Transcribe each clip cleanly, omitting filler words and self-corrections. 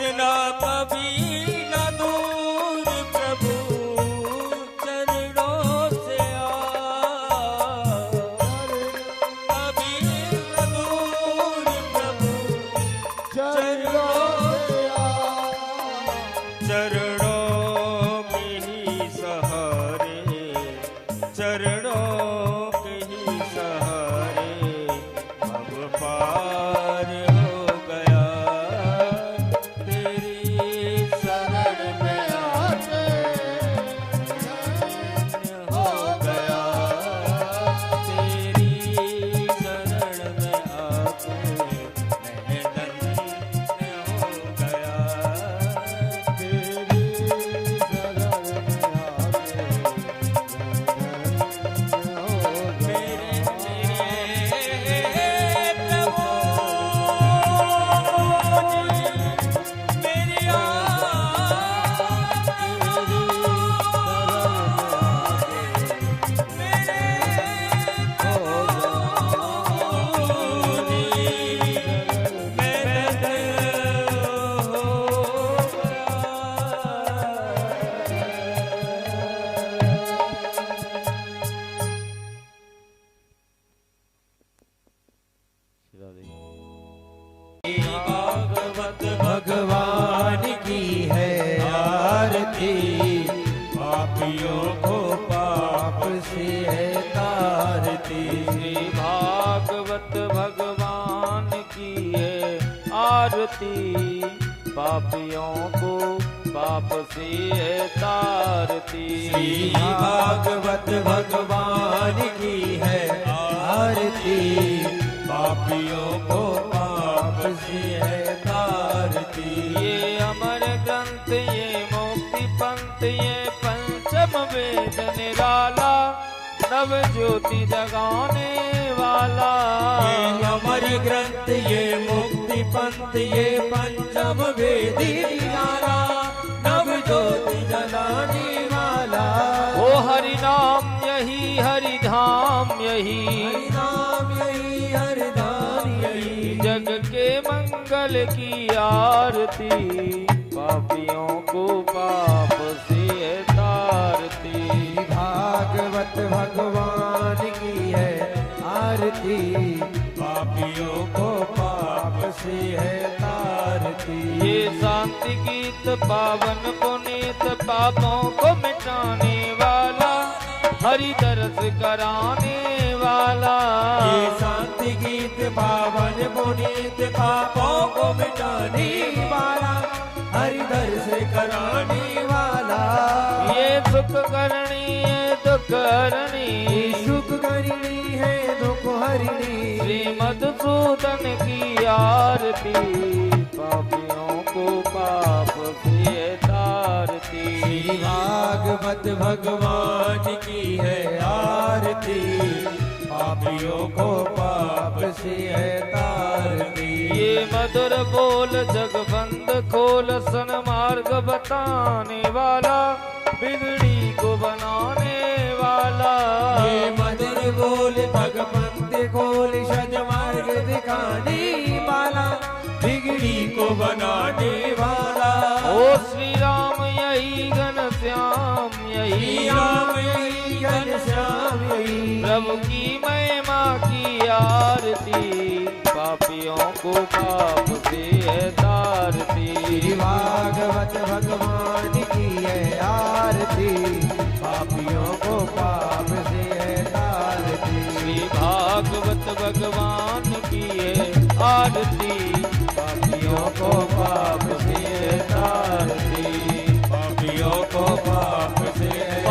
करना कभी न दूर प्रभु चरणों से कभी न दूर प्रभु चरणों में ही सहारे चरणों के ही सहारे अब पार हो गया तेरी शरण में आके हो गया तेरी शरण में आके मैं धन्य हो गया तेरी शरण में आके मेरे प्रभु जी मेरी भागवत भगवान की है आरती पापियों को पाप से है तारती श्री भागवत भगवान की है आरती पापियों को पाप से है तारती श्री भागवत भगवान की है आरती पापियों को पाप से है तारती ये अमर ग्रंथ ये मुक्ति पंथ ये पंचम वेद निराला नव ज्योति जगाने वाला ये अमर ग्रंथ ये मुक्ति पंथ ये पंचम वेद निराला नव ज्योति जगाने वाला ओ हरि नाम यही हरि धाम यही जग के मंगल की आरती पापियों को पाप से तारती भागवत भगवान की है आरती पापियों को पाप से है तारती ये शांति गीत पावन पुनीत पापों को मिटाने वाला हरि दरस कराने वाला ये शांति गीत पावन पुनीत पापों को मिटाने वाला हरि दरस कराने वाला ये सुख करनी है दुख हरणी सुख करनी है दुख हरणी श्री मधुसूदन की आरती पापियों को पाप से तारती भागवत भगवान की है आरती पापियों को पाप से है तारती ये मधुर बोल जगबंद खोल सन्मार्ग बताने वाला बिगड़ी को बनाने वाला ये मधुर बोल जगबंद खोल सन्मार्ग दिखाने वाला बिगड़ी को बनाने वाला ओ श्री राम यही घनश्याम यही राम यही घनश्याम यही प्रभु की महिमा की आरती पापियों को पाप से है तारती भागवत भगवान की है आरती पापियों को पाप से है तारती श्री भागवत भगवान की है आरती पापियों को पाप से है तारती पापियों को पाप से है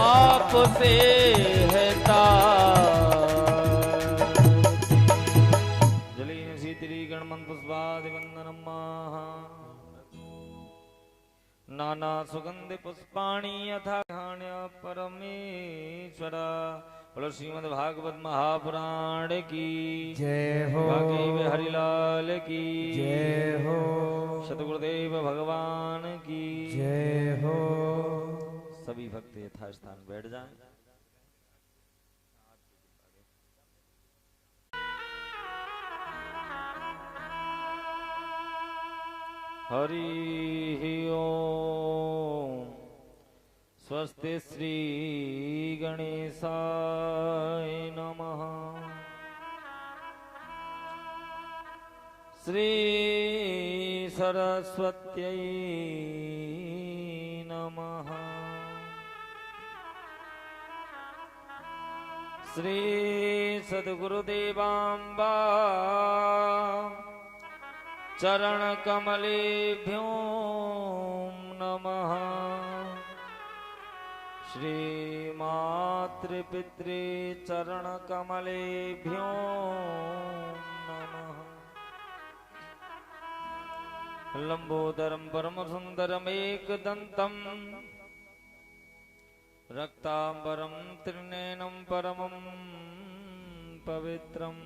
जलीन शीतली गणमन पुष्पादि वंदनम नाना सुगंधि पुष्पाणि यथा घाण्य परमेश्वर बोलो श्रीमद् भागवत महापुराण की जय हो भागवत हरिलाल की जय हो सतगुरुदेव भगवान की जय हो। सभी भक्त यथास्थान बैठ जाएं। हरि ओम। स्वस्ति श्री गणेशाय नमः। श्री सरस्वत्यै नमः। श्री सद्गुरुदेवांबा चरण कमलेभ्यो नमः। श्री मातृपितृ चरण कमलेभ्यो नमः। लंबोदरम परम सुंदरम एकदंतम रक्तांबरम त्रिनयनम परमं पवित्रम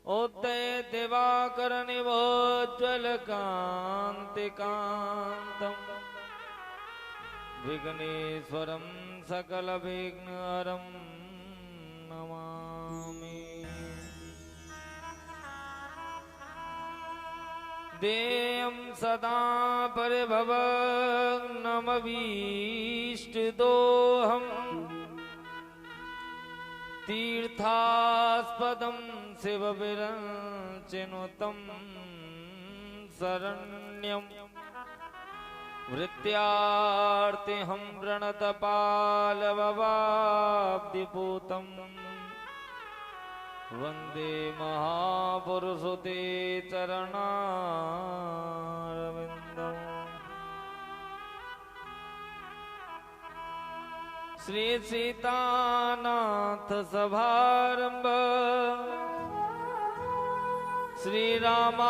उदय दिवाकर निवोज्वल कांतिकांतम विघ्नेश्वरम सकल विघ्नहरम नमामि। देयं सदा परिभवग्नमभीष्टदोहम् तीर्थास्पदं शिवविरञ्चिनुतं शरण्यं वृत्यार्तिहं प्रणतपालववाब्धिपूतं वंदे महापुरुषते चरणारविन्दम्। श्री सीतानाथ सभारंभ श्री रामानंदार्ज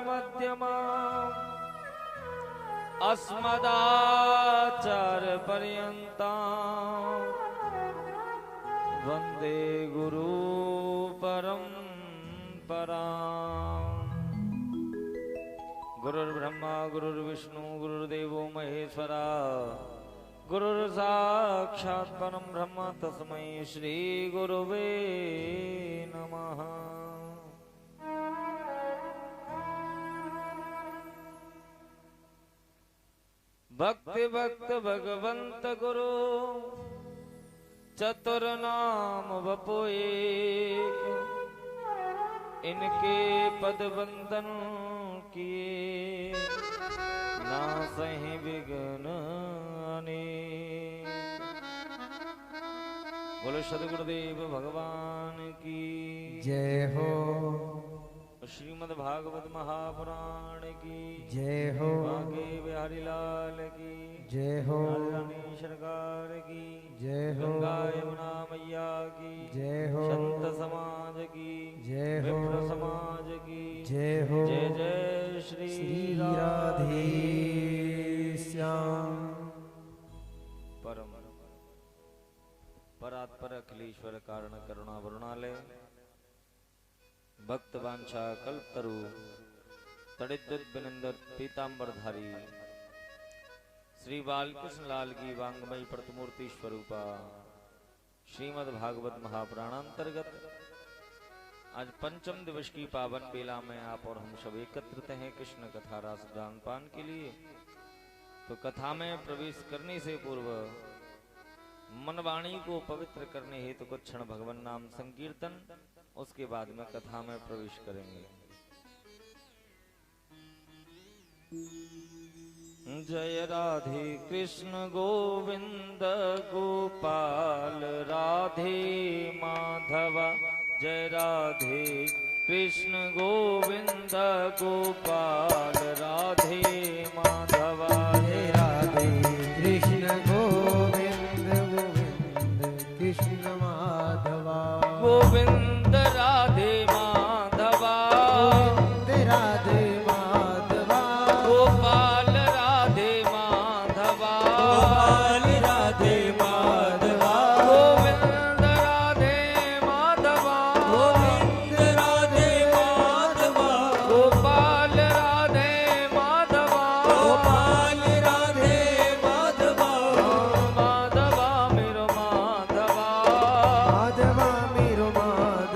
मध्यमा अस्मदाचार्य पर्यंता वंदे गुरु परंपरा। गुरुर्ब्रह्मा गुरुर्विष्णु गुरुर्देवो महेश्वरा गुरुर्साक्षात् परं ब्रह्म तस्मै श्री गुरुवे नमः। भक्ति भक्त भगवंत गुरु चतुर नाम वपु एक, इनके पद वंदन किए नासहि विघ्न अनेक। बोलो सद्गुरुदेव भगवान की जय हो। श्रीमद् भागवत महापुराण की जय हो। बांके बिहारी लाल की जय हो। रानी सरकार की जय हो। गंगा यमुना मैया की जय हो। संत समाज की जय हो। विप्र समाज की जय हो। जय जय श्री राधे श्याम। परम परात्पर अखिलेश्वर कारण करुणा वरुणालय भक्त वांछा कल्पतरु तड़िद्युत बिनंदर पीतांबरधारी श्री बालकृष्ण लाल की वांगमयी प्रतिमूर्ति स्वरूपा श्रीमद् भागवत महापुराणांतर्गत आज पंचम दिवस की पावन बेला में आप और हम सब एकत्रित हैं कृष्ण कथा रस दान पान के लिए। तो कथा में प्रवेश करने से पूर्व मन वाणी को पवित्र करने हेतु कुछ क्षण भगवान नाम संकीर्तन, उसके बाद में कथा में प्रवेश करेंगे। जय राधे कृष्ण गोविंद गोपाल राधे माधव। जय राधे कृष्ण गोविंद गोपाल राधे माधव। जय राधे कृष्ण गोविंद गोविंद कृष्ण माधवा। गोविंद राधे माधवा। गोविंद राधे माधवा। गोपाल राधे माधवा। गोपाल राधे माधवा। गोविंद राधे माधवा। गोविंद राधे माधवा। गोपाल राधे माधवा। गोपाल राधे माधवा। माधवा मेरो माधवा। माधवा मेरो माधवा।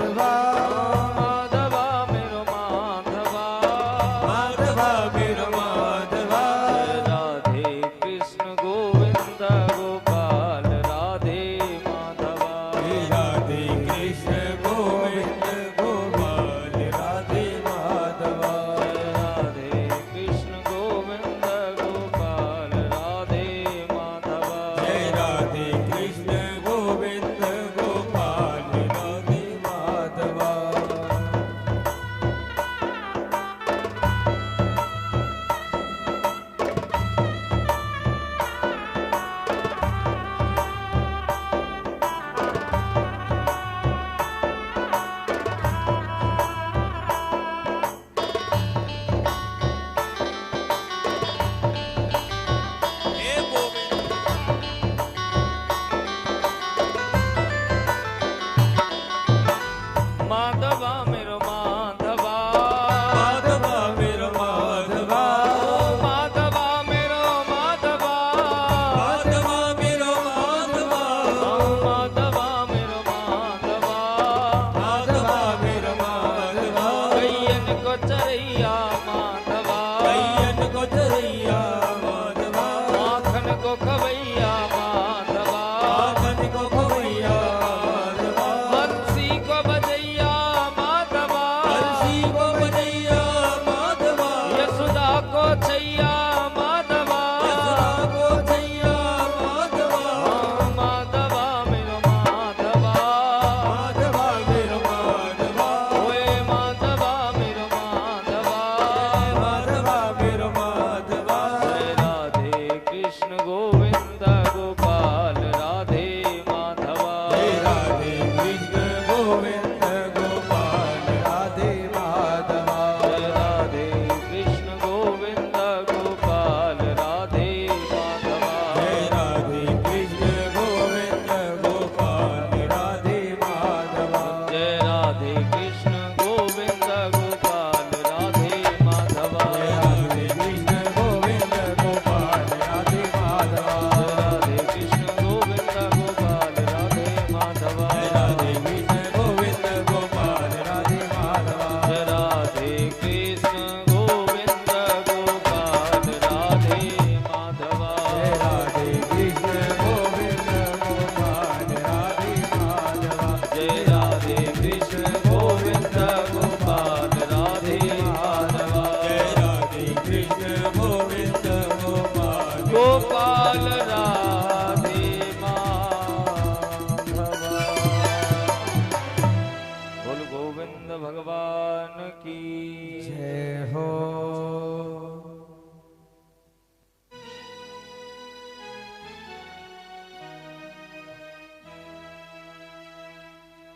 भगवान की जय हो।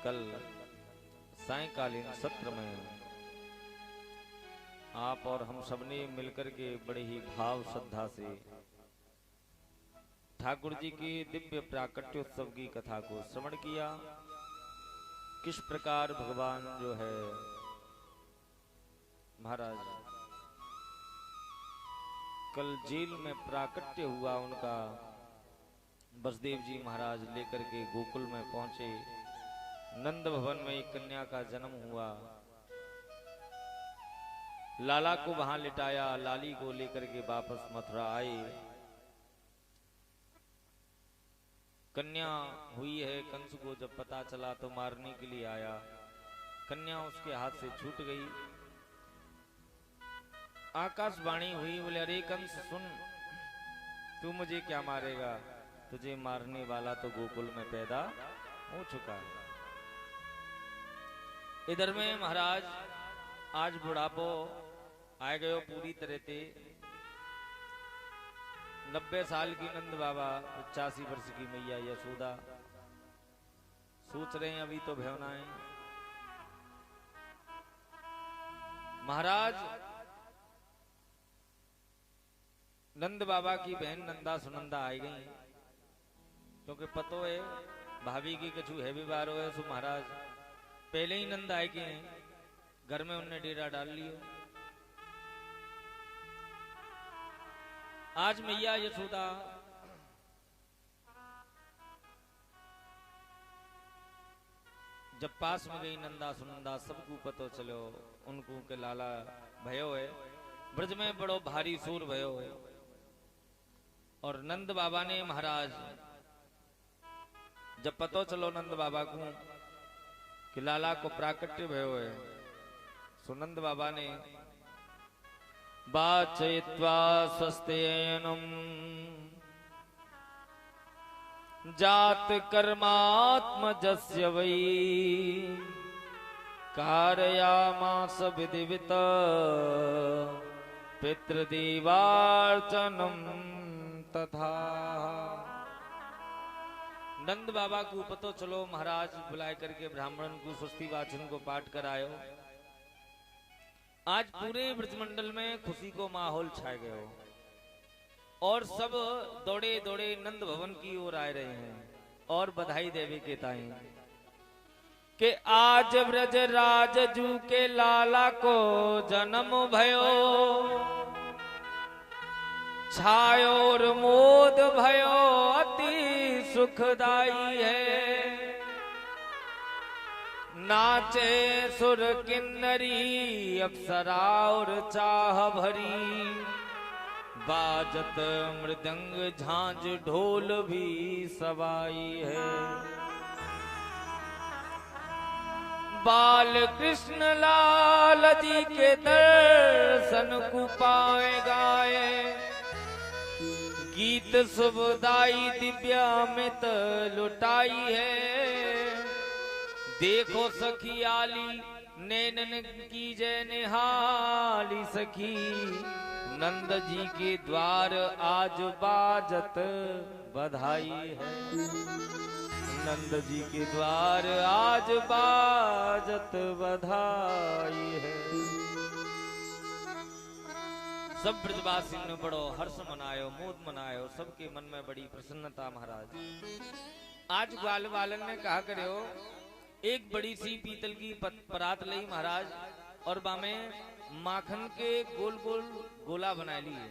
कल सायंकालीन सत्र में आप और हम सबने मिलकर के बड़े ही भाव श्रद्धा से ठाकुर जी की दिव्य प्राकट्योत्सव की कथा को श्रवण किया। किस प्रकार भगवान जो है महाराज कल जेल में प्राकट्य हुआ उनका, बसदेव जी महाराज लेकर के गोकुल में पहुंचे। नंद भवन में एक कन्या का जन्म हुआ, लाला को वहां लिटाया, लाली को लेकर के वापस मथुरा आए। कन्या हुई है, कंस को जब पता चला तो मारने के लिए आया। कन्या उसके हाथ से छूट गई। आकाशवाणी हुई, बोले अरे कंस सुन, तू मुझे क्या मारेगा, तुझे मारने वाला तो गोकुल में पैदा हो चुका है। इधर में महाराज आज बुढ़ापो आए गयो पूरी तरह से। 90 साल की नंद बाबा, 85 वर्ष की मैया यशोदा, सोच रहे हैं अभी तो भेवनाएं। महाराज नंद बाबा की बहन नंदा सुनंदा आई गई, क्योंकि पतो है भाभी की कछु है भी बारो है। सो महाराज पहले ही नंद आए के हैं, घर में उनने डेरा डाल लियो। आज मैया यशोदा जब पास में गई नंदा सुनंदा, सबको पतो चलो उनको के लाला भयो है, ब्रज में बड़ो भारी सूर भयो है। और नंद बाबा ने महाराज जब पतो चलो नंद बाबा को कि लाला को प्राकट्य भयो है, सुनंद बाबा ने वाचयित्वा स्वस्तेनम जात कर्मात्मजस्य वै कारयामास विधिवित पितृदेवार्चनम तथा। नंद बाबा को पतो चलो महाराज बुलाए करके ब्राह्मण को स्वस्ति वाचन को पाठ करायो। आज पूरे ब्रजमंडल में खुशी को माहौल छाए गए हो और सब दौड़े दौड़े नंद भवन की ओर आ रहे हैं और बधाई देवी के ताई कि आज ब्रज राज जू के लाला को जन्म भयो, छायो और मोद भयो अति सुखदाई है। नाचे सुर किन्नरी अप्सरा और चाह भरी, बाजत मृदंग झांझ ढोल भी सवाई है। बाल कृष्ण लाल जी के दर्शन को पाए गाए, गीत सुबदाई दिव्यामित लुटाई है। देखो सखी आली नैनन की जय निहाली सखी, नंद जी के द्वार आज बाजत बधाई है। नंद जी के द्वार आज बाजत बधाई है। सब ब्रजवासी ने बड़ो हर्ष मनायो, मोद मनायो, सबके मन में बड़ी प्रसन्नता। महाराज आज ग्वाल वालन ने कहा करे हो, एक बड़ी सी पीतल की परात ली महाराज और बामे माखन के गोल गोल गोला बना लिए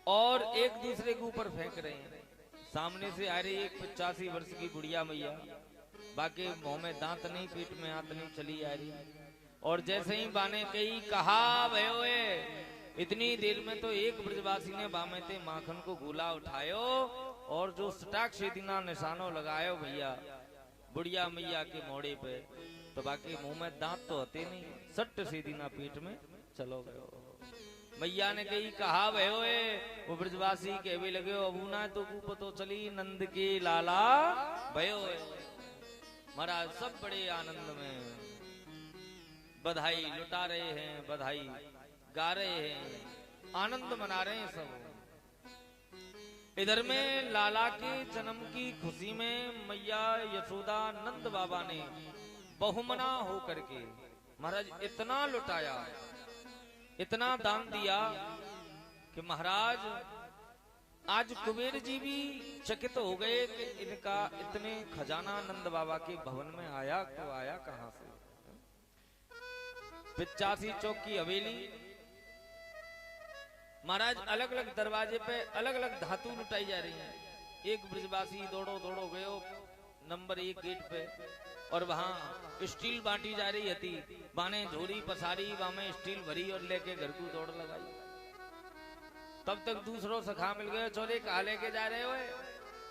और एक दूसरे के ऊपर फेंक रहे हैं। सामने से आ रही एक 85 वर्ष की बुढ़िया मैया, बाकी मुंह में दांत नहीं, पेट में हाथ नहीं, चली आ रही। और जैसे ही बाने कही कहा भयो इतनी देर में तो एक ब्रजवासी ने बामे ते माखन को गोला उठायो और जो सटाक से दिना निशानो लगायो भैया बुढ़िया मैया के मोड़े पे, तो बाकी मुंह में दांत तो होते नहीं, सट सीधी ना पेट में चलो गयो। मैया ने कही कहा भयो वो ब्रजवासी कहवे लगे अबू ना तो पतो चली नंद के लाला भयो। महाराज सब बड़े आनंद में बधाई लुटा रहे हैं, बधाई गा रहे हैं, आनंद मना रहे हैं सब। इधर में लाला के जन्म की खुशी में मैया यशोदा नंद बाबा ने बहुमना हो करके महाराज इतना लुटाया, इतना दान दिया कि महाराज आज कुबेर जी भी चकित हो गए कि इनका इतने खजाना नंद बाबा के भवन में आया तो आया कहां से। 85 चौक की हवेली महाराज अलग अलग दरवाजे पे अलग अलग धातु लुटाई जा रही है। एक ब्रजवासी दौड़ो दौड़ो गयो नंबर 1 गेट पे और वहां स्टील बांटी जा रही थी, बाने झोरी पसारी वामे स्टील भरी और लेके घर को दौड़ लगाई। तब तक दूसरों सखा मिल गए, चोरे कहा लेके जा रहे हो?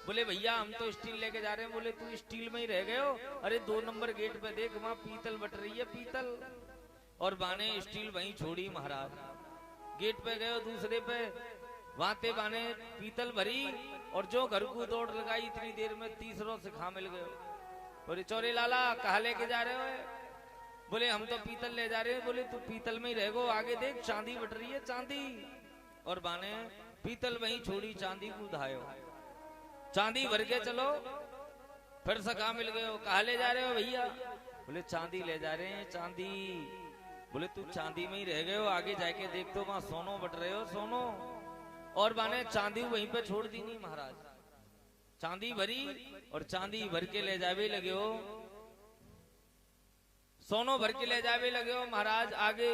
बोले भैया हम तो स्टील लेके जा रहे हैं। बोले तू स्टील में ही रह गए हो? अरे 2 नंबर गेट पे देख वहां पीतल बट रही है, पीतल। और बाने स्टील वहीं छोड़ी महाराज। गेट पे गए दूसरे पे, वहां ते बाने पीतल भरी और जो घर को दौड़ लगाई इतनी देर में तीसरों सखा मिल गए। बोले चोरे लाला कहा लेके जा रहे हो? बोले हम तो पीतल ले जा रहे हैं। बोले तू पीतल में ही रह गो, आगे देख चांदी बट रही है, चांदी। और बाने पीतल वहीं छोड़ी, चांदी को उधायो, चांदी भर के चलो। फिर सखा मिल गए, कहा ले जा रहे हो भैया? बोले चांदी ले जा रहे हैं, चांदी। बोले तू चांदी में ही रह गए हो, आगे जाके देख तो वहां सोनो बट रहे हो, सोनो। और बाने चांदी वहीं पे छोड़ दी नहीं महाराज, चांदी भरी और चांदी भर के ले जावे लगे हो, सोनो भर के ले जावे लगे हो महाराज। आगे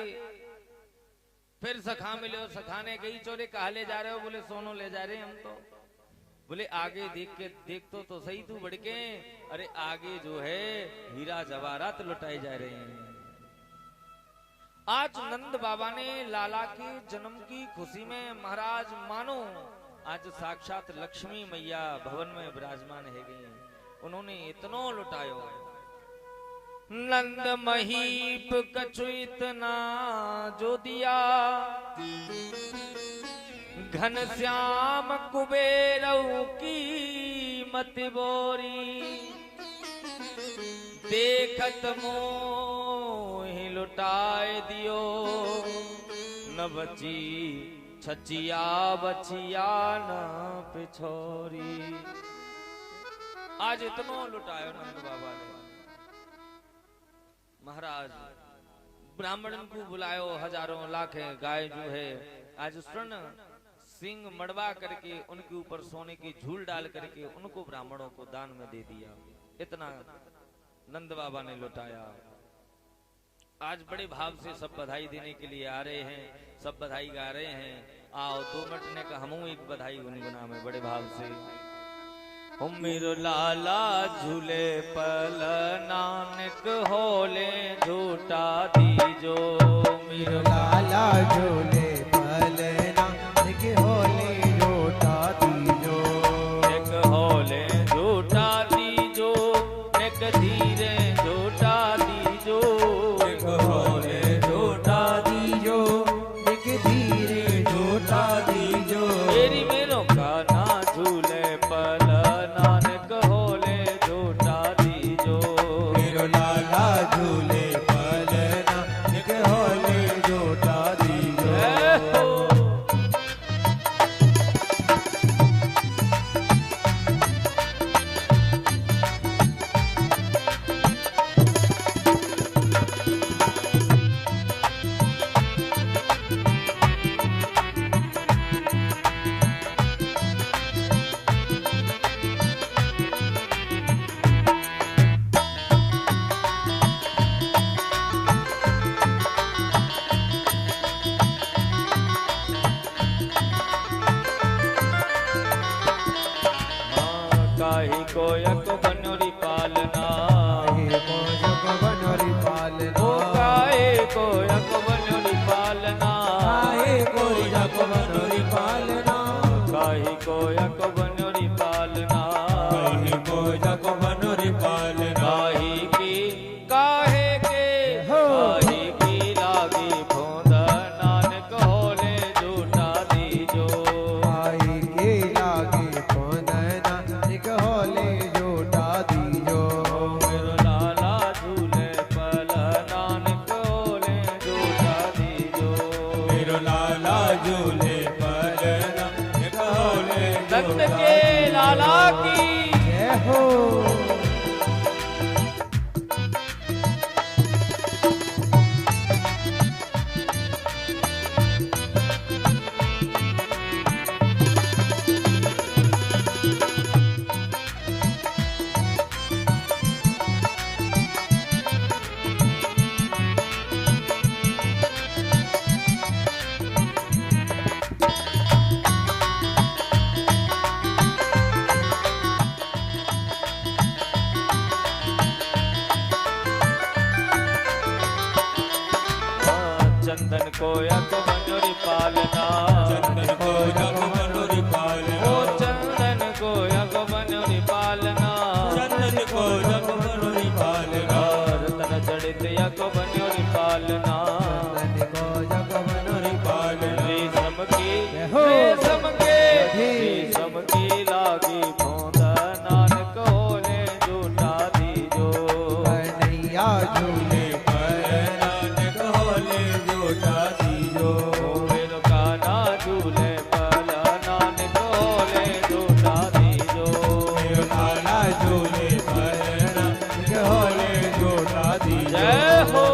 फिर सखा मिले, सखाने गई, चोरे कहा ले जा रहे हो? बोले सोनो ले जा रहे हैं हम तो। बोले आगे देख तो सही तू बढ़ के। अरे आगे जो है हीरा जवाहरात लुटाए जा रहे हैं। आज नंद बाबा ने लाला के जन्म की खुशी में महाराज मानो आज साक्षात लक्ष्मी मैया भवन में विराजमान है गई। उन्होंने इतना लुटायो। नंद महीप कछु इतना जो दिया, घनश्याम कुबेरऊ की मत बोरी। देखत मोहि लुटाए दियो, न बची छचिया बचिया न पिछोरी। आज इतना लुटायो नंद बाबा ने महाराज। ब्राह्मणन को बुलायो, हजारों लाखें गाय जो है आज स्वर्ण सिंह मड़वा करके उनके ऊपर सोने की झूल डाल करके उनको ब्राह्मणों को दान में दे दिया। इतना नंद बाबा ने लुटाया। आज बड़े भाव से सब बधाई देने के लिए आ रहे हैं, सब बधाई गा रहे हैं। आओ 2 मिनट ने कहा हम एक बधाई गुनगुना में बड़े भाव से। मेरो लाला झूले पल नानक होले झूठा दीजो। मेरो लाला झूले पल नानक होले झूठा दीजो। एक होले झूठा दीजो, एक धीरे झूठा दीजो। एक होले झूठा दीजो, एक धीरे झूठा दीजो। मेरी मेरो काना झूले पल नानक होले झूठा दीजो। मेरो लाला झूले पल नानक होले झूठा दीजो। काहे कोयक बनोरी पालना, काहे कोयक बनोरी पालना। ओ काहे कोयक बनोरी पालना, काहे कोयक बनोरी पालना। काहे कोयक बनोरी पालना। काहे कोयक बनोरी पालना। काहे के काहे की लागी फोंद नानक होले झूठा दीजो। काहे के लागे फोंद नानक होले झूठा चंदन को यक बनोरी पालना, चंदन को जग बनोरी पालना, ओ चंदन को यक बनोरी पालना, चंदन को जग बनोरी पालना, रतन जड़ित यक बनोरी पालना, चंदन को जग बनोरी पालना, रेशम की हो। रेशम की लागी बूंद नानक होले झूठा दीजो, कन्हैया झूले पर नानक होले झूठा दीजो, मेरो कान्हा झूले पर नानक होले झूठा दीजो, मेरो कान्हा झूले पर नानक होले झूठा दीजो। जय हो।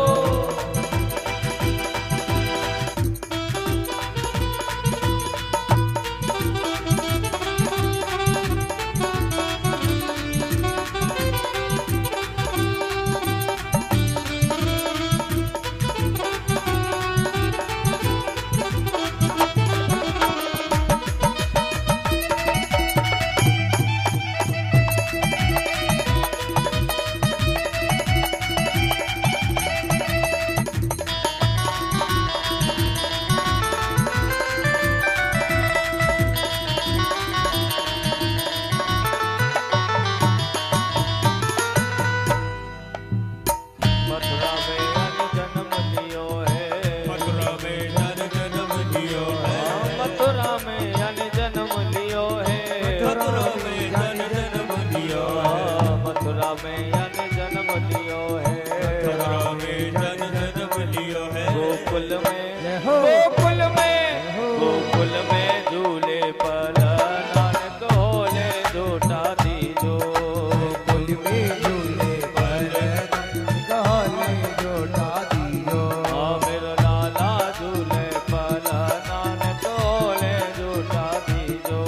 मथुरा में अन जन्म लियो है, मथुरा में जन जन्म लियो है, मथुरा में अन जन्म लियो है, मथुरा में जन जन्म लियो है, मथुरा में अन जन्म लियो है, मथुरा में जन जन्म लियो है, गोकुल में हो। गोकुल में गोकुल में झूले पर नानक होले झूठा दीजो, गोकुल में झूले पर नानक होले झूठा दीजो, मेरो लाला झूले पर नानक होले झूठा दीजो,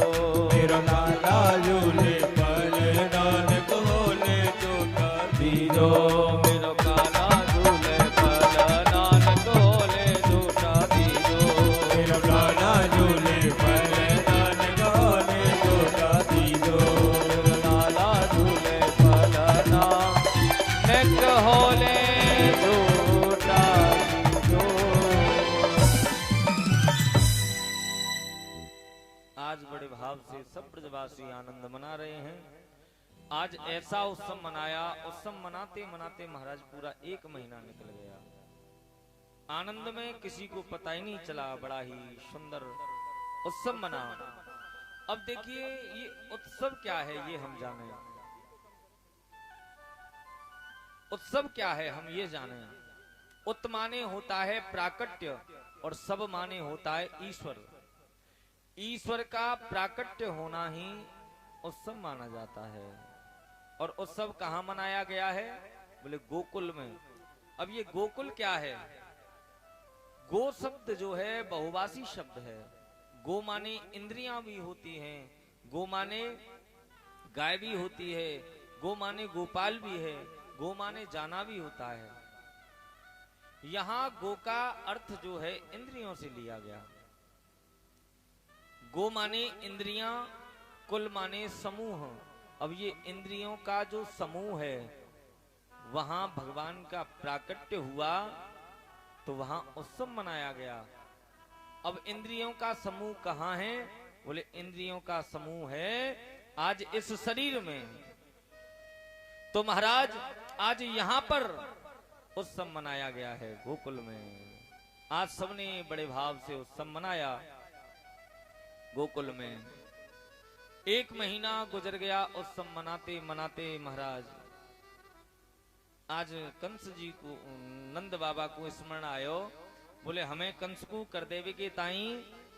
मेरो लाला झूले पर नानक होले झूठा दीजो, दीजो, मेरो कान्हा झूले पर नानक होले झूठा दीजो, मेरो कान्हा झूले पर नानक होले झूठा दीजो, मेरो लाला झूले पर नानक होले झूठा दीजो। आज बड़े भाव से सब ब्रजवासी आनंद मना रहे हैं। आज ऐसा उत्सव मनाया, उत्सव मनाते मनाते महाराज पूरा 1 महीना निकल गया। आनंद में किसी को पता ही नहीं चला, बड़ा ही सुंदर उत्सव मना। अब देखिए ये उत्सव क्या है ये हम जाने, उत्सव क्या है हम ये जाने। उत माने होता है प्राकट्य और सब माने होता है ईश्वर। ईश्वर का प्राकट्य होना ही उत्सव माना जाता है। और उत्सव कहाँ मनाया गया है? बोले गोकुल में। अब ये गोकुल क्या है? गो शब्द जो है बहुवासी शब्द है। गो माने इंद्रियां भी होती हैं, गो माने गाय भी होती है, गो माने गोपाल भी है, गो माने जाना भी होता है। यहां गो का अर्थ जो है इंद्रियों से लिया गया। गो माने इंद्रियां, कुल माने समूह। अब ये इंद्रियों का जो समूह है वहां भगवान का प्राकट्य हुआ तो वहां उत्सव मनाया गया। अब इंद्रियों का समूह कहाँ है? बोले इंद्रियों का समूह है आज इस शरीर में। तो महाराज आज यहां पर उत्सव मनाया गया है गोकुल में। आज सबने बड़े भाव से उत्सव मनाया गोकुल में। 1 महीना गुजर गया उत्सव मनाते मनाते। महाराज आज कंस जी को, नंद बाबा को स्मरण आयो। बोले हमें कंस को कर देवे के ताई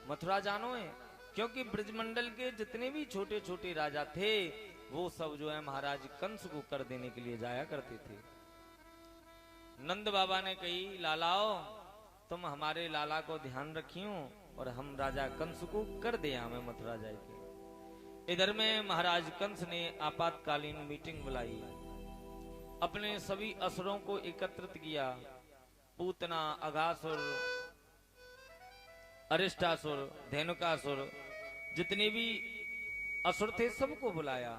मथुरा जानो है, क्योंकि ब्रजमंडल के जितने भी छोटे छोटे राजा थे वो सब जो है महाराज कंस को कर देने के लिए जाया करते थे। नंद बाबा ने कही लालाओ तुम हमारे लाला को ध्यान रखियो और हम राजा कंस को कर दे हमें मथुरा जाएगी। इधर में महाराज कंस ने आपातकालीन मीटिंग बुलाई, अपने सभी असुरों को एकत्रित किया। पूतना, अघासुर, अरिष्टासुर, धेनुकासुर, जितने भी असुर थे सबको बुलाया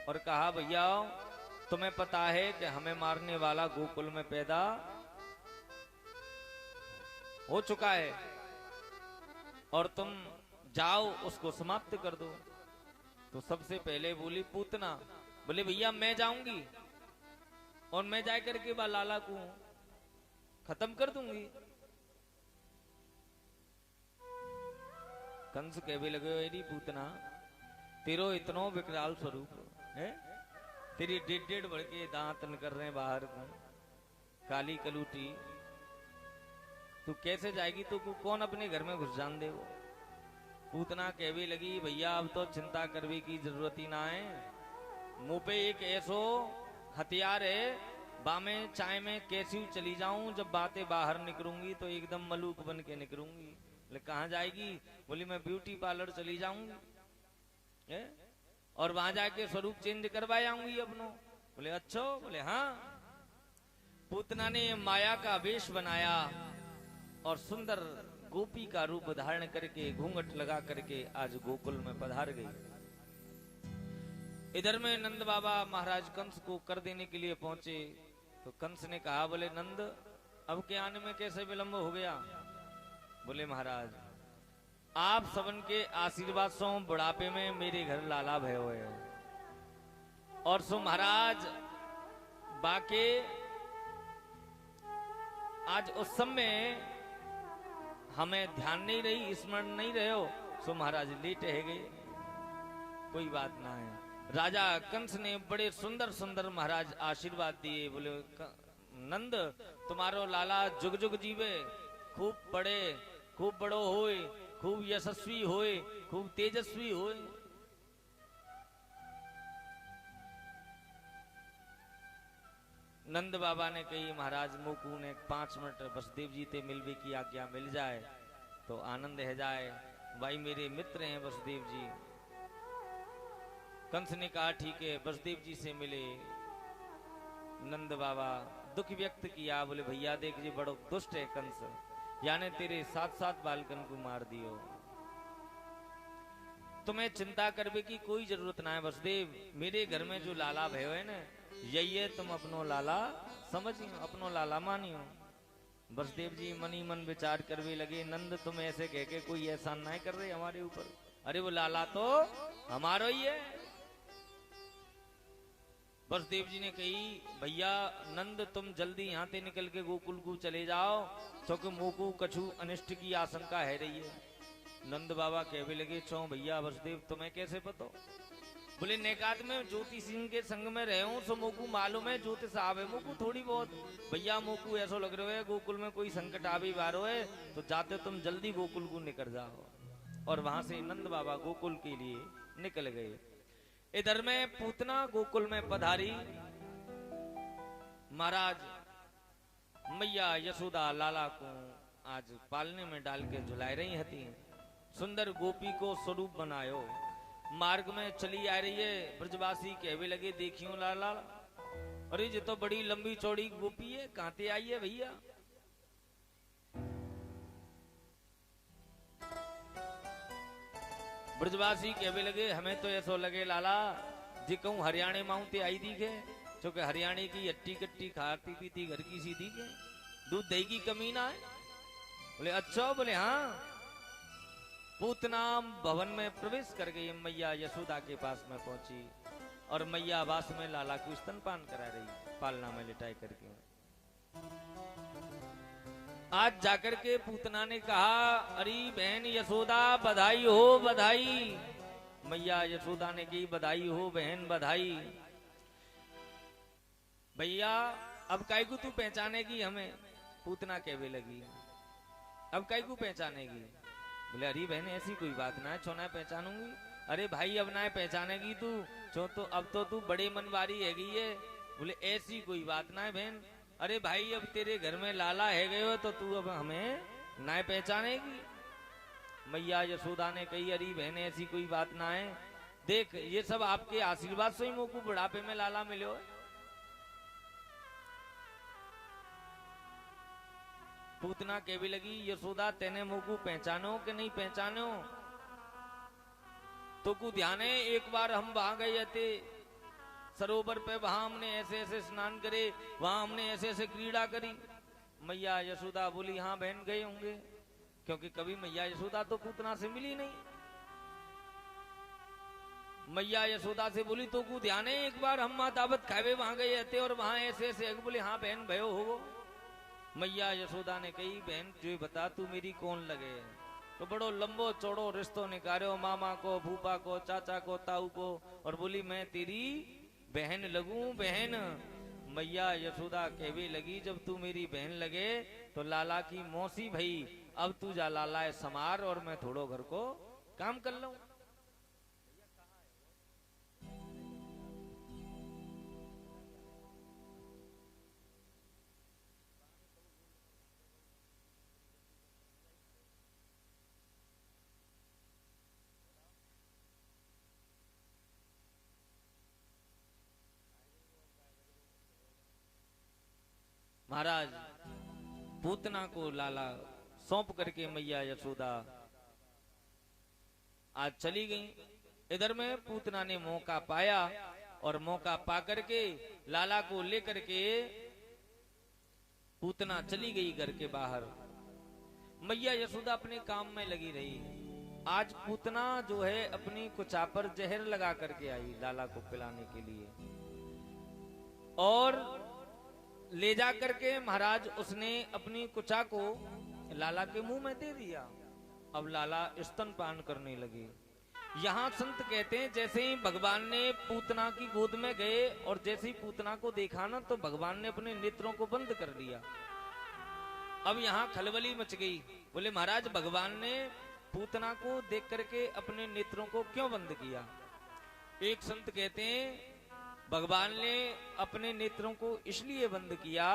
और कहा भैया तुम्हें पता है कि हमें मारने वाला गोकुल में पैदा हो चुका है और तुम जाओ उसको समाप्त कर दो। तो सबसे पहले बोली पूतना, बोले भैया मैं जाऊंगी और मैं जाकर के बा लाला को खत्म कर दूंगी। कंस कहने लगे एरी पूतना, तेरो इतनो विकराल स्वरूप है, तेरी डेढ़ बढ़ के दांत निकल रहे बाहर को, काली कलूटी, तू कैसे जाएगी? तो कौन अपने घर में घुस जान दे? वो पूतना कहने लगी भैया अब तो चिंता करने की जरूरत ही ना है, मुंह पे एक ऐसो हथियार है, बामे चाय में कैसी चली जाऊं, जब बातें बाहर निकलूंगी तो एकदम मलूक बन के निकलूंगी। बोले कहाँ जाएगी? बोली मैं ब्यूटी पार्लर चली जाऊंगी और वहां जाके स्वरूप चेंज करवाए आऊंगी अपनो। बोले अच्छा? बोले हाँ। पूतना ने माया का वेश बनाया और सुंदर गोपी का रूप धारण करके घूंघट लगा करके आज गोकुल में पधार गई। इधर में नंद बाबा महाराज कंस को कर देने के लिए पहुंचे तो कंस ने कहा बोले नंद अब के आने में कैसे विलंब हो गया? बोले महाराज आप सबन के आशीर्वाद से बुढ़ापे में मेरे घर लाला भय हुए और सो महाराज बाके आज उस समय हमें ध्यान नहीं रही, स्मरण नहीं रहे हो, सो महाराज लेटे है गए, कोई बात ना है। राजा कंस ने बड़े सुंदर सुंदर महाराज आशीर्वाद दिए। बोले नंद तुम्हारो लाला जुग जुग जीवे, खूब बड़े, खूब बड़ो होए, खूब यशस्वी होए, खूब तेजस्वी होए। नंद बाबा ने कही महाराज मोकू ने 5 मिनट वसुदेव जी ते मिलवे की आज्ञा मिल जाए तो आनंद है जाए, भाई मेरे मित्र हैं वसुदेव जी। कंस ने कहा ठीक है, वसुदेव जी से मिले। नंद बाबा दुख व्यक्त किया, बोले भैया देख जी बड़ो दुष्ट है कंस, यानी तेरे 7 बालकन को मार दियो, तुम्हें चिंता करने की कोई जरूरत ना है वसुदेव, मेरे घर में जो लाला भयो है ना यही है, तुम अपनो लाला समझियो, अपनो लाला मानियो। वसुदेव जी मनी मन विचार करने लगे, नंद तुम ऐसे कह के कोई एहसान नहीं कर रहे हमारे ऊपर, अरे वो लाला तो हमारा ही है। वसुदेव जी ने कही भैया नंद तुम जल्दी यहाँ से निकल के गोकुल को चले जाओ, क्योंकि मोकू कछु अनिष्ट की आशंका है रही है। नंद बाबा कहने लगे चो भैया वसुदेव तुम्हें कैसे पता? बोले नेकात में ज्योति सिंह के संग में रहे हूं, सो मोकू मालूम है ज्योति साहब है, मोकू थोड़ी बहुत भैया मोकू ऐसा लग रहा है गोकुल में कोई संकट आ भी बारो है, तो जाते तुम जल्दी गोकुल को निकल जाओ। और वहां से नंद बाबा गोकुल के लिए निकल गए। इधर में पूतना गोकुल में पधारी, महाराज मैया यशोदा लाला को आज पालने में डाल के झुलाई रही हती, सुंदर गोपी को स्वरूप बनायो। मार्ग में चली आ रही है, ब्रजवासी कहवे लगे देखियो लाला, अरे ये तो बड़ी लंबी चौड़ी गोपी है, कहां से आई है भैया? ब्रजवासी कहवे लगे हमें तो ऐसा लगे लाला जी कहूं हरियाणे माउंटे आई दिखे, क्योंकि हरियाणे की अट्टी कट्टी खाती पीती घर की सी दिखे, दूध दही की कमी ना है। बोले अच्छा? बोले हाँ। पूतना भवन में प्रवेश कर गई, मैया यशोदा के पास में पहुंची और मैया आवास में लाला को स्तनपान करा रही, पालना में लिटाई करके। आज जाकर के पूतना ने कहा अरे बहन यशोदा बधाई हो बधाई। मैया यशोदा ने कही बधाई हो बहन बधाई। भैया अब काय को तू पहचानेगी हमें? पूतना कहने लगी अब काय को पहचानेगी? बोले अरे बहन ऐसी कोई बात ना है, छो ना पहचानूंगी। अरे भाई अब ना पहचानेगी तू, छो तो अब तो तू बड़े मनवारी है गई है। बोले ऐसी कोई बात ना है बहन, अरे भाई अब तेरे घर में लाला है गए हो तो तू अब हमें ना पहचानेगी। मैया यशोदा ने कही अरे बहन ऐसी कोई बात ना है, देख ये सब आपके आशीर्वाद से ही मोकू बुढ़ापे में लाला मिले हो। पूतना कहने लगी यशोदा तेने मोकू पहचानो कि नहीं पहचानो? तो को ध्यान है एक बार हम वहां गए थे सरोवर पे, वहां हमने ऐसे ऐसे स्नान करे, वहां हमने ऐसे ऐसे क्रीड़ा करी। मैया यशोदा बोली हाँ बहन गए होंगे, क्योंकि कभी मैया यशोदा तो पूतना से मिली नहीं। मैया यशोदा से बोली तो को ध्यान है एक बार हम माँ दावत खावे वहां गए थे और वहां ऐसे ऐसे। बोले हाँ बहन भयो हो। मैया यशोदा ने कही बहन जो बता तू मेरी कौन लगे। तो बड़ो लंबो चौड़ो रिश्तो निकालो, मामा को, भूपा को, चाचा को, ताऊ को, और बोली मैं तेरी बहन लगूं बहन। मैया यशोदा कहवे लगी जब तू मेरी बहन लगे तो लाला की मौसी भई, अब तू जा लाला समार और मैं थोड़ो घर को काम कर लूं। महाराज पूतना को लाला सौंप करके मैया यशोदा आज चली गई। इधर में पूतना ने मौका पाया और मौका पा करके लाला को लेकर के पूतना चली गई घर के बाहर। मैया यशोदा अपने काम में लगी रही। आज पूतना जो है अपनी कुचा पर जहर लगा करके आई लाला को पिलाने के लिए, और ले जा करके महाराज उसने अपनी कुचा को लाला के मुंह में दे दिया। अब लाला स्तनपान करने लगे। यहाँ संत कहते हैं जैसे ही भगवान ने पूतना की गोद में गए और जैसे ही पूतना को देखा ना तो भगवान ने अपने नेत्रों को बंद कर दिया। अब यहाँ खलबली मच गई। बोले महाराज भगवान ने पूतना को देख करके अपने नेत्रों को क्यों बंद किया। एक संत कहते हैं भगवान ने अपने नेत्रों को इसलिए बंद किया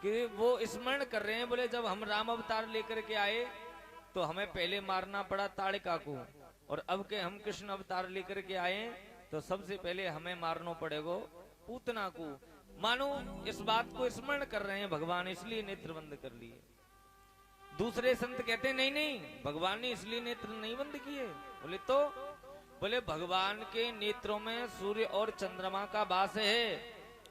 कि वो स्मरण कर रहे हैं। बोले जब हम राम अवतार लेकर के आए तो हमें पहले मारना पड़ा ताड़का को, और अब के हम कृष्ण अवतार लेकर के आए तो सबसे पहले हमें मारना पड़ेगा पूतना को। मानो इस बात को स्मरण कर रहे हैं भगवान, इसलिए नेत्र बंद कर लिए। दूसरे संत कहते नहीं नहीं भगवान ने इसलिए नेत्र नहीं बंद किए। बोले भगवान के नेत्रों में सूर्य और चंद्रमा का वास है।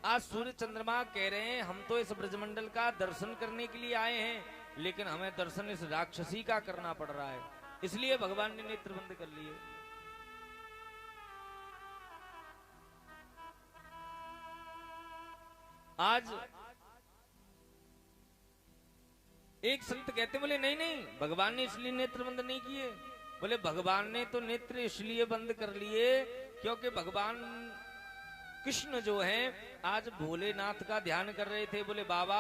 आज सूर्य चंद्रमा कह रहे हैं हम तो इस ब्रजमंडल का दर्शन करने के लिए आए हैं, लेकिन हमें दर्शन इस राक्षसी का करना पड़ रहा है, इसलिए भगवान ने नेत्र बंद कर लिए। आज एक संत कहते बोले नहीं नहीं भगवान ने इसलिए नेत्र बंद नहीं किए। बोले भगवान ने तो नेत्र इसलिए बंद कर लिए क्योंकि भगवान कृष्ण जो है आज भोलेनाथ का ध्यान कर रहे थे। बोले बाबा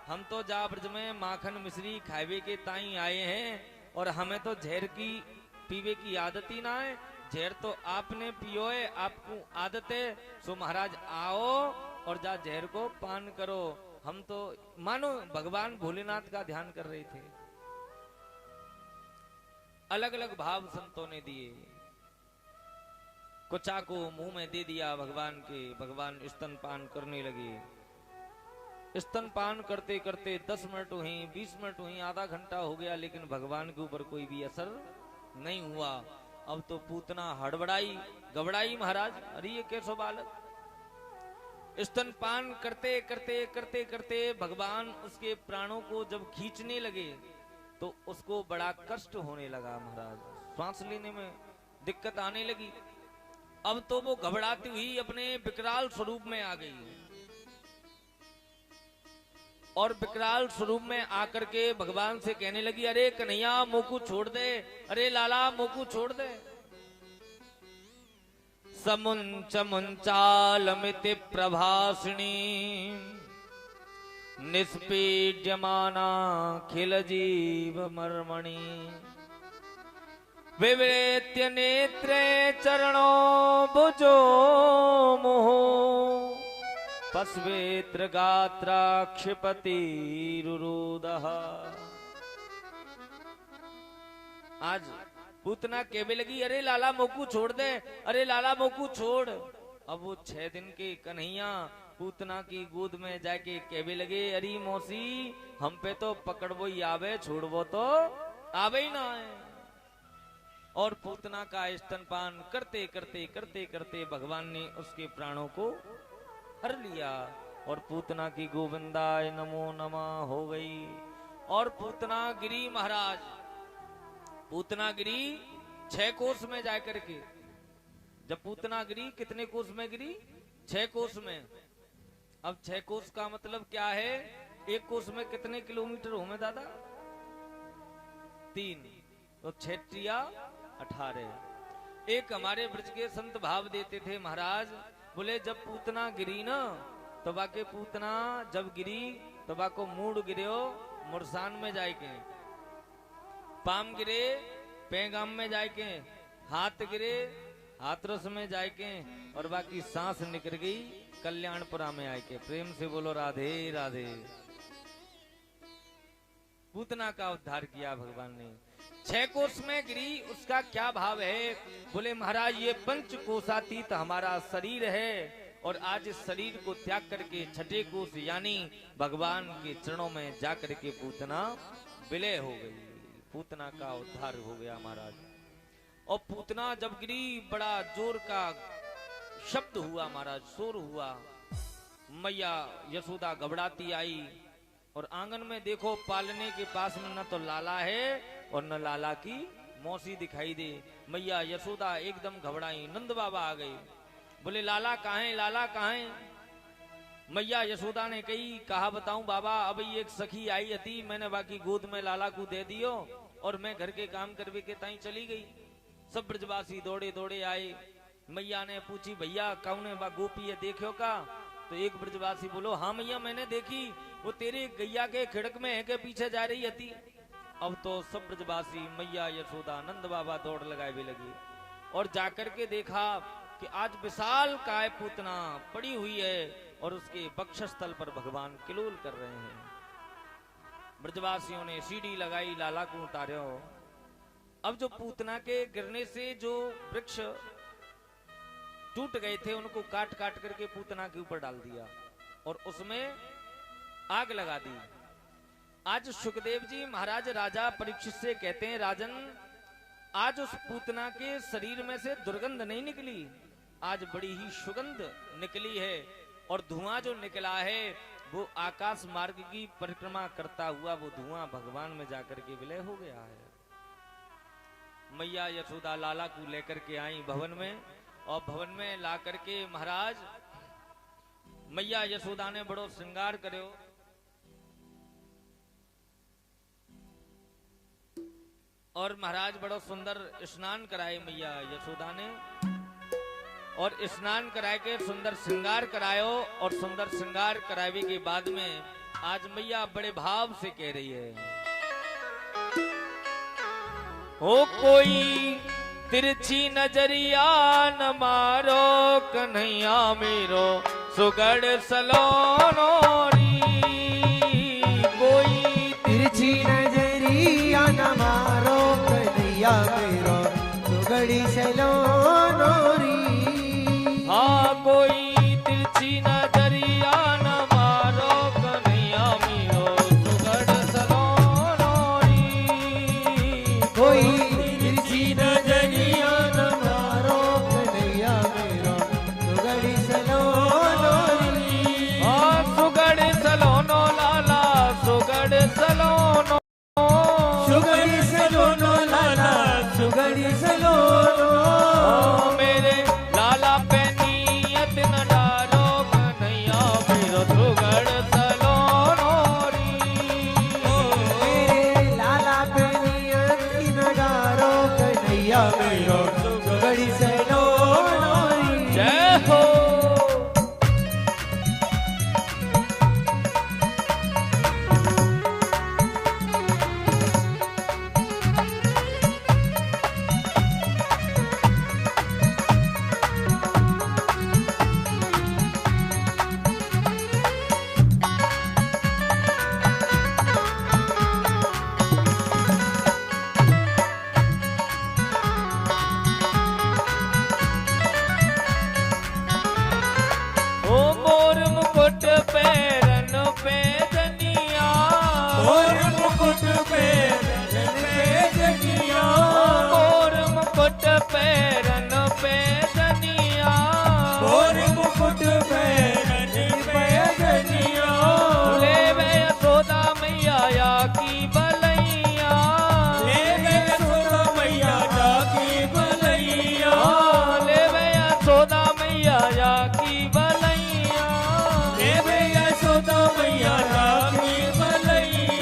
हम तो जा ब्रज में माखन मिश्री खावे के ताई आए हैं और हमें तो जहर की पीवे की आदत ही ना है। जहर तो आपने पियो है, आपको आदत है, सो महाराज आओ और जा जहर को पान करो। हम तो मानो भगवान भोलेनाथ का ध्यान कर रहे थे। अलग अलग भाव संतों ने दिए। कुचा को मुंह में दे दिया भगवान के, भगवान स्तनपान करने लगे। स्तनपान करते करते 10 मिनट हुई, 20 मिनट हुई, आधा घंटा हो गया, लेकिन भगवान के ऊपर कोई भी असर नहीं हुआ। अब तो पूतना हड़बड़ाई, घबराई, महाराज अरे ये कैसो बालक। स्तनपान करते करते करते करते भगवान उसके प्राणों को जब खींचने लगे तो उसको बड़ा कष्ट होने लगा महाराज, सांस लेने में दिक्कत आने लगी। अब तो वो घबराती हुई अपने विकराल स्वरूप में आ गई और विकराल स्वरूप में आकर के भगवान से कहने लगी अरे कन्हैया मोकू छोड़ दे, अरे लाला मोकू छोड़ दे। समुंच मुंचालमिति प्रभासिणी निष्पीड्यमाना खिल जीव मर्मणि विवृत्य नेत्रे चरणो भुजो मोह पस्वेत्र गात्रा क्षिपति रुरुदः। आज पूतना कहने लगी अरे लाला मोकू छोड़ दे, अरे लाला मोकू छोड़। अब वो 6 दिन के कन्हैया पूतना की गोद में जाके कहने लगे अरे मौसी हम पे तो पकड़बो ही आवे, छोड़बो तो आवे ही ना है। और पूतना का स्तनपान करते करते करते करते भगवान ने उसके प्राणों को हर लिया। और पूतना की गोविंदाय नमो नमः हो गई। और पूतना गिरी महाराज, पूतना गिरी 6 कोस में जाकर के, जब पूतना गिरी कितने कोस में गिरी? 6 कोस में। अब 6 कोस का मतलब क्या है? 1 कोस में कितने किलोमीटर हो में दादा? 3, तो 6 त्रिया 18। एक हमारे ब्रज के संत भाव देते थे महाराज, बोले जब पूतना गिरी ना तो बाके पूतना जब गिरी तो बाको मूड गिरो मुरसान में जाके, पाम गिरे पैगाम में जाके, हाथ गिरे हाथरस में जाके, और बाकी सांस निकल गई कल्याणपुरा में आके। प्रेम से बोलो राधे राधे। पूतना का उद्धार किया भगवान ने। 6 कोस में गिरी, उसका क्या भाव है? बोले महाराज ये 5 कोसातीत हमारा शरीर है, और आज इस शरीर को त्याग करके 6ठे कोस यानी भगवान के चरणों में जाकर के पूतना विलय हो गई। पूतना का उद्धार हो गया महाराज। और पूतना जब गिरी बड़ा जोर का शब्द हुआ महाराज, शोर हुआ। मैया यशोदा घबराती आई, और आंगन में देखो पालने के पास में न तो लाला है और न लाला की मौसी दिखाई दे। मैया यशोदा एकदम घबराई। नंद बाबा आ गए, बोले लाला कहाँ है, लाला कहाँ है? मैया यशोदा ने कहा बताऊं बाबा, अब एक सखी आई थी, मैंने बाकी गोद में लाला को दे दियो और मैं घर के काम करवे के ताई चली गई। सब ब्रजवासी दौड़े दौड़े आए। मैया ने पूछी भैया कौन है बा गोपी है देखो का? तो एक ब्रजवासी बोलो हाँ मैया मैंने देखी, वो तेरे गैया के खिड़क में है के पीछे जा रही थी। अब तो सब ब्रजवासी मैया यशोदा नंद बाबा दौड़ लगाए भी लगी, और जाकर के देखा कि आज विशाल काय पूतना पड़ी हुई है और उसके वक्षस्थल पर भगवान किलोल कर रहे हैं। ब्रजवासियों ने सीढ़ी लगाई, लाला को उतारो। अब जो पूतना के गिरने से जो वृक्ष टूट गए थे उनको काट काट करके पूतना के ऊपर डाल दिया और उसमें आग लगा दी। आज सुखदेव जी महाराज राजा परीक्षित से कहते हैं राजन आज उस पूतना के शरीर में से दुर्गंध नहीं निकली, आज बड़ी ही सुगंध निकली है, और धुआं जो निकला है वो आकाश मार्ग की परिक्रमा करता हुआ वो धुआं भगवान में जाकर के विलय हो गया है। मैया यशोदा लाला को लेकर के आई भवन में, और भवन में ला करके महाराज मैया यशोदा ने बड़ो श्रृंगार करो। और महाराज बड़ो सुंदर स्नान कराए मैया यशोदा ने, और स्नान कराए के सुंदर श्रृंगार करायो, और सुंदर श्रृंगार करावे के बाद में आज मैया बड़े भाव से कह रही है, हो कोई तिरछी नजरिया न मारो कन्हैया मेरो सुगढ़ सलोनो री। कोई तिरछी नजरिया न मारो कन्हैया मेरो सुगढ़ सलोनो री। हाँ कोई तिरछी नजरिया न मारो कन्हैया मेरो सुगढ़ सलोनो री। कोई तिरछी नजरिया न मारो कन्हैया मेरो सुगढ़ सलोनो री। हाँ सुगढ़ सलोनो लाला सुगढ़ सलोनो, सुगढ़ सलोनो लाला सुगढ़ सलोनो। मेरे लाला पे नियत न डालो कन्हैया मेरो सुगढ़ सलोनो री। मेरे लाला पे नियत न डालो कन्हैया मेरो सुगढ़ सलोनो री। जय हो। ओ मोर मुकुट पैरन पे धनिया, मोर मुकुट पैरन पे धनिया। मोर मुकुट पैरन पे धनिया। मोर मुकुट पैरन पे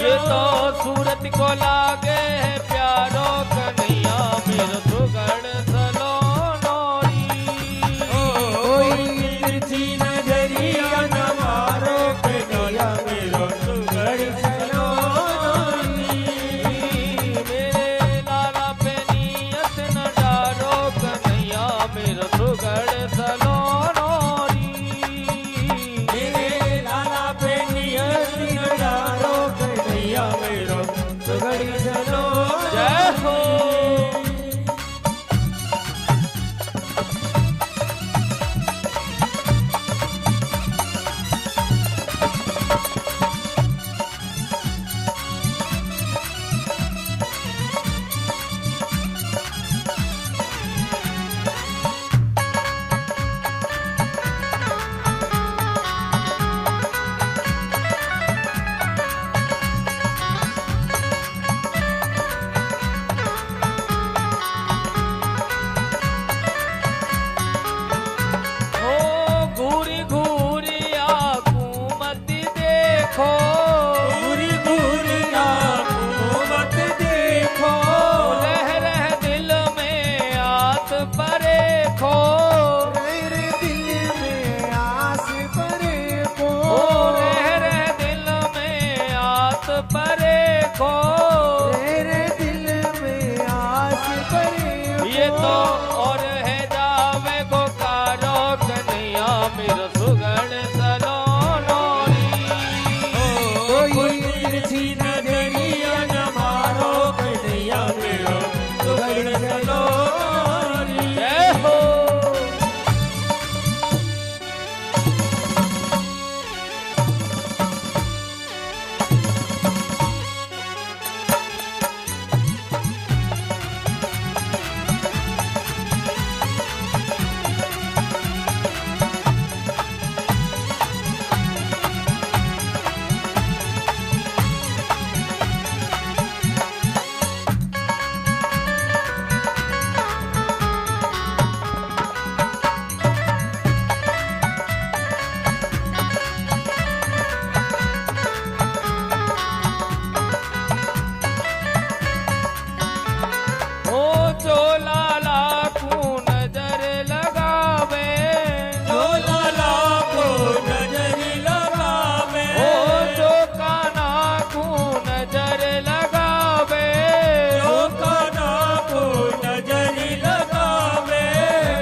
ये तो सूरत को लागे है प्यारो कन्हैया मेरो सुगड़ सलोनोरी कोई तिरछी नजरिया न मारो कन्हैया मेरो सुगड़ सलोनोरी मेरे लाला पे नियत न डारो कन्हैया मेरो सुगड़ सलोनोरी मेरे लाला पे नियत न डारो कन्हैया मेरो सुगड़ सलोनोरी जय हो ओ घूरी घूरी आंखों मत देखो पूरी पूरी आँखों मत देखो लहर है दिल में आत परे खो मेरे दिल में आस परे को ओ लहर है दिल में आत परे खो मेरे दिल में आस परे ये तो और है जावे को कारो कन्हैया मेरो सुगड़ सलोनोरी कोई तिरछी नजरिया न मारो कन्हैया मेरो सुगड़ सलोनोरी जय हो ओ जो लाला को नजर लगावे जो लाला को नजर लगावे ओ जो काना को नजर लगावे जो काना को नजर लगावे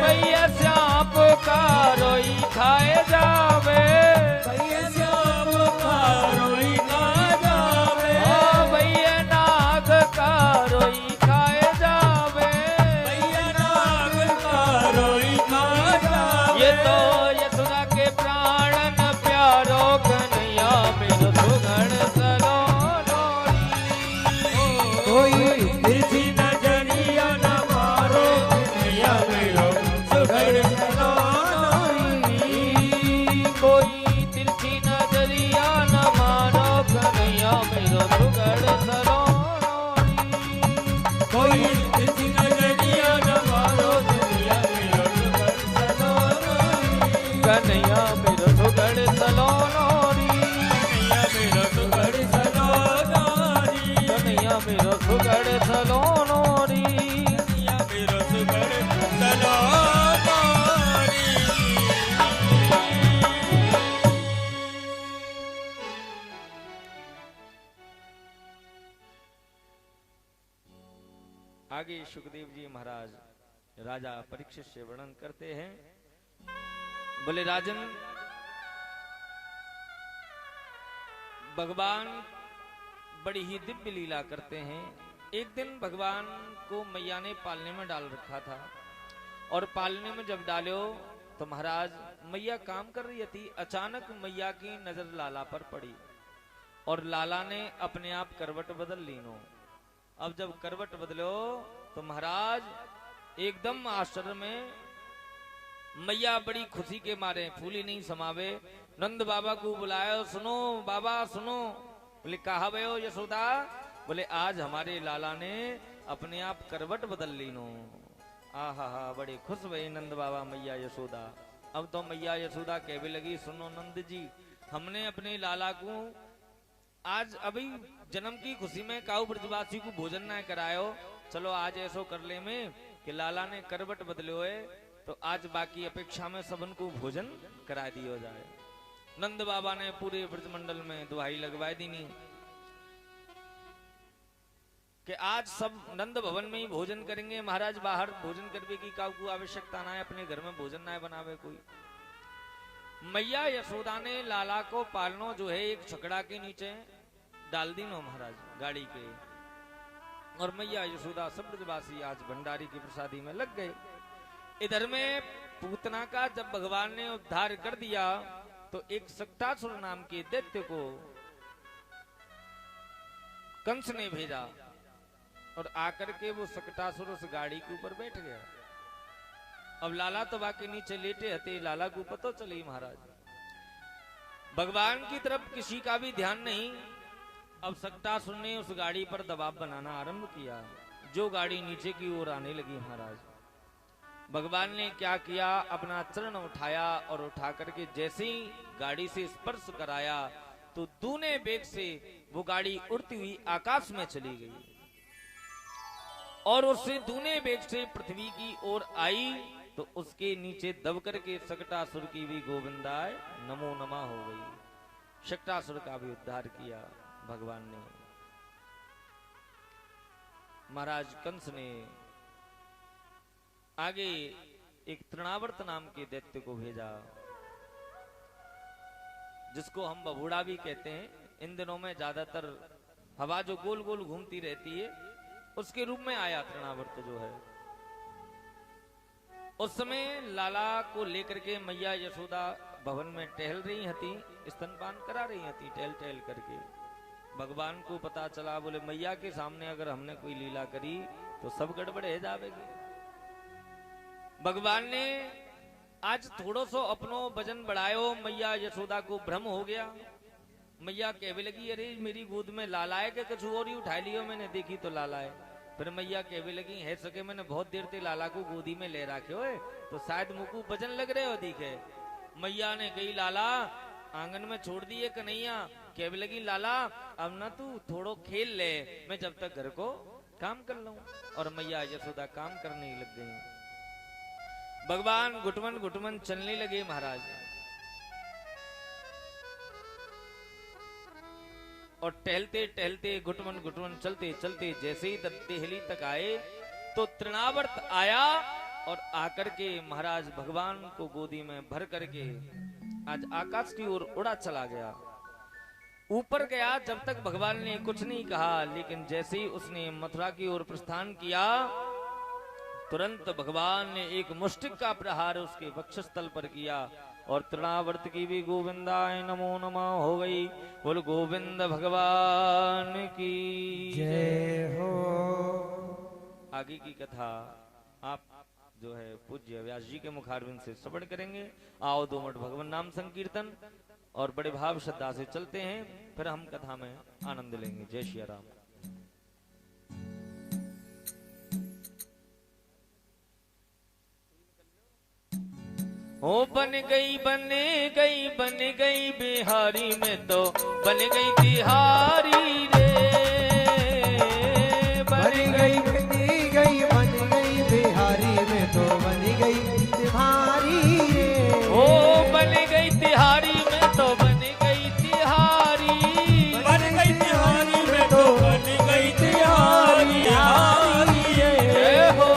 मैया श्याप का रोई खाए जावे भैया श्याम का रोई ना जावे ओ भैया नाग का रोई खाए जावे भैया नाग का रोई ना जावे ये तो यशोदा के प्राणन प्यारो कन्हैया मेरो सुगड़ सलोनोरी कोई तिरछी नजरिया न मारो कन्हैया मेरो सुगड़ सलोनोरी कोई तिरछी नजरिया न मारो कन्हैया मेरो सुगड़ सलोनोरी कोई तिरछी नजरिया न मारो कन्हैया मेरो सुगड़ सलोनोरी कन्हैया मेरो सुगड़ सलोनोरी कन्हैया मेरो सुगड़ सलोनोरी कन्हैया मेरो सुगड़ सलोनोरी कन्हैया मेरो सुगड़ सलोनोरी आगे सुखदेव जी महाराज राजा परीक्षित से वर्णन करते हैं। बोले राजन, भगवान बड़ी ही दिव्य लीला करते हैं। एक दिन भगवान को मैया ने पालने में डाल रखा था और पालने में जब डालो तो महाराज मैया काम कर रही थी। अचानक मैया की नजर लाला पर पड़ी और लाला ने अपने आप करवट बदल ली नो। अब जब करवट बदलो तो महाराज एकदम आश्चर्य में मैया बड़ी खुशी के मारे फूली नहीं समावे। नंद बाबा को बुलाया, सुनो बाबा सुनो। बोले कहा भयो यशोदा? बोले आज हमारे लाला ने अपने आप करवट बदल ली नो। आहा हा, बड़े खुश भई नंद बाबा मैया यशोदा। अब तो मैया यशोदा कहने लगी, सुनो नंद जी, हमने अपने लाला को आज अभी जन्म की खुशी में काऊ ब्रजवासी को भोजन ना करायो, चलो आज ऐसो कर ले में कि लाला ने करवट बदले हुए तो आज बाकी अपेक्षा में सबन को भोजन करा दियो जाए। नंद बाबा ने पूरे ब्रजमंडल में दुहाई लगवा दी नहीं कि आज सब नंद भवन में ही भोजन करेंगे, महाराज बाहर भोजन करने की काऊ को आवश्यकता ना है, अपने घर में भोजन ना बनावे कोई। मैया यशोदा ने लाला को पालनो जो है एक छकड़ा के नीचे डाल दी नो महाराज गाड़ी के, और मैया यशोदा सब ब्रजवासी आज भंडारी की प्रसादी में लग गए। इधर में पूतना का जब भगवान ने उद्धार कर दिया तो एक सक्टासुर नाम के दैत्य को कंस ने भेजा और आकर के वो सक्टासुर उस गाड़ी के ऊपर बैठ गया। अब लाला तो बाकी नीचे लेटे हते, लाला को पता चली महाराज भगवान की तरफ किसी का भी ध्यान नहीं। अब सक्टासुर ने उस गाड़ी पर दबाव बनाना आरंभ किया, जो गाड़ी नीचे की ओर आने लगी महाराज। भगवान ने क्या किया, अपना चरण उठाया और उठा करके जैसे ही गाड़ी से स्पर्श कराया तो दूने वेग से वो गाड़ी उड़ती हुई आकाश में चली गई और उससे दूने वेग से पृथ्वी की ओर आई तो उसके नीचे दब करके सक्टासुर की भी गोविंदाय नमो नमः हो गई। सक्टासुर का भी उद्धार किया भगवान ने। महाराज कंस ने आगे एक तृणावर्त नाम के दैत्य को भेजा, जिसको हम बबूड़ा भी कहते हैं। इन दिनों में ज्यादातर हवा जो गोल गोल घूमती रहती है उसके रूप में आया तृणावर्त जो है। उस समय लाला को लेकर के मैया यशोदा भवन में टहल रही हती, स्तनपान करा रही हती टहल टहल करके। भगवान को पता चला, बोले मैया के सामने अगर हमने कोई लीला करी तो सब गड़बड़ है जावेगी। भगवान ने आज थोड़ो सो अपनो वजन बढ़ायो, मैया यशोदा को भ्रम हो गया। मैया कहने लगी अरे मेरी गोद में लाला है के कुछ और ही उठा लियो, मैंने देखी तो लाला है। फिर मैया कहने लगी है सके मैंने बहुत देर से लाला को गोदी में ले रखे हो तो शायद मुझको वजन लग रहे हो दिखे। मैया ने कही लाला आंगन में छोड़ दिए कन्हैया। कहने लगी लाला अब ना तू थोड़ो खेल ले, मैं जब तक घर को काम कर लूं। और मैया यशोदा काम करने लग गई। भगवान घुटमन घुटमन चलने लगे महाराज, और टहलते टहलते घुटमन घुटमन चलते चलते जैसे ही देहली तक आए तो तृणावर्त आया और आकर के महाराज भगवान को गोदी में भर करके आज आकाश की ओर उड़ा चला गया। ऊपर गया, जब तक भगवान ने कुछ नहीं कहा, लेकिन जैसे ही उसने मथुरा की ओर प्रस्थान किया तुरंत भगवान ने एक मुष्टिक का प्रहार उसके वक्षस्थल पर किया और तृणावर्त की भी गोविंदाय नमो नमः हो गई। बोल गोविंद भगवान की जय हो। आगे की कथा आप जो है पूज्य व्यास जी के मुखारविंद से श्रवण करेंगे। आओ दो मिनट भगवान नाम संकीर्तन और बड़े भाव श्रद्धा से चलते हैं, फिर हम कथा में आनंद लेंगे। जय श्री राम। ओ बन गई बिहारी में तो बन गई तिहारी रे। बन गई बिहारी में तो बन गई तिहारी रे। ओ बन गई तिहारी में तो बन गई तिहारी। बन गई तिहारी में तो बन गई तिहारी। जय हो।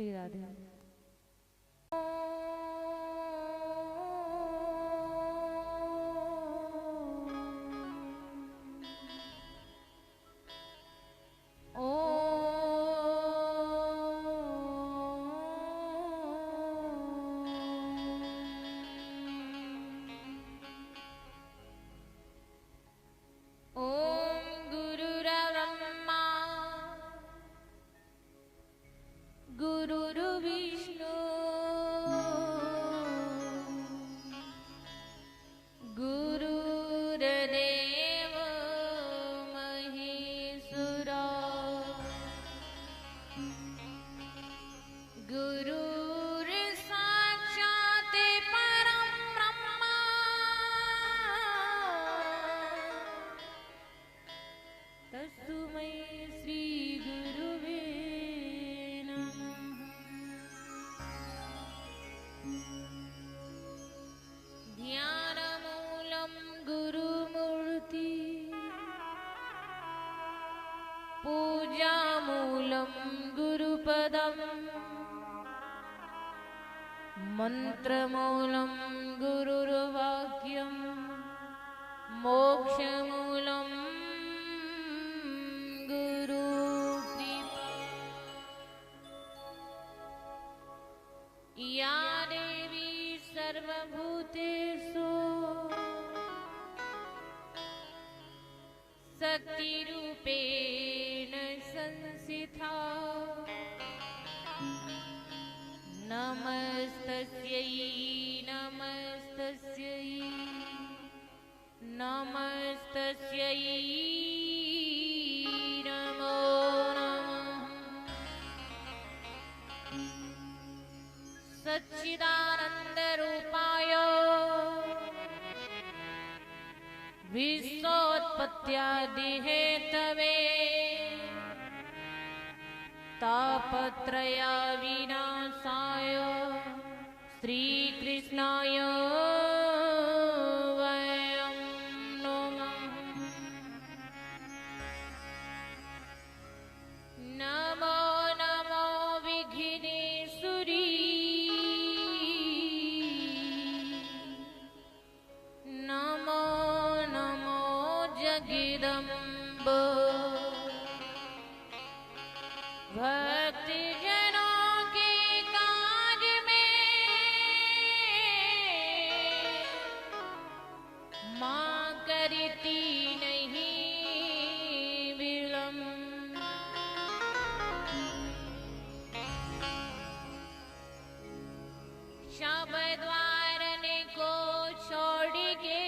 श्री राधे। मंत्रमूलं गुरुर्वाक्यं मोक्षमूलं गुरुकृपा। या देवी सर्वभूतेषु शक्तिरूपेण संस्थिता। नमस्तस्यै नमस्तस्यै नमस्तस्यै नमो नमः। सच्चिदानन्दरूपाय विश्वोत्पत्त्यादिहेतवे तापत्रय विनाशाय श्रीकृष्णाय वयं नमः। नमो नमो विघ्नेश्वरी नमो नमो जगदम्ब। भक्ति जनों के काज में मां करती नहीं विलम्ब। शब्द वारने को छोड़ के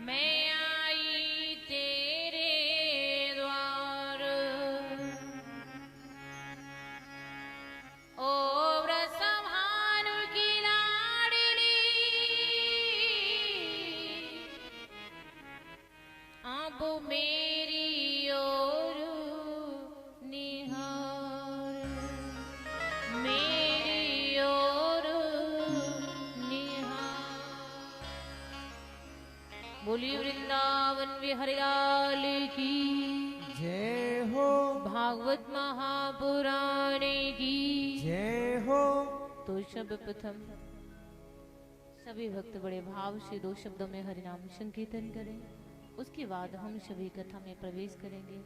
मैं आई तेरे द्वार। ओ व्रतभानु की लाडली अब मेरी ओर निहार, मेरी ओर निहार। बोली वृंदावन बिहारी लाल की जय हो, भागवत महापुराण की जय हो। तो सर्वप्रथम सभी भक्त बड़े भाव से 2 शब्दों में हरिनाम संकीर्तन करें। उसके बाद हम सभी कथा में प्रवेश करेंगे।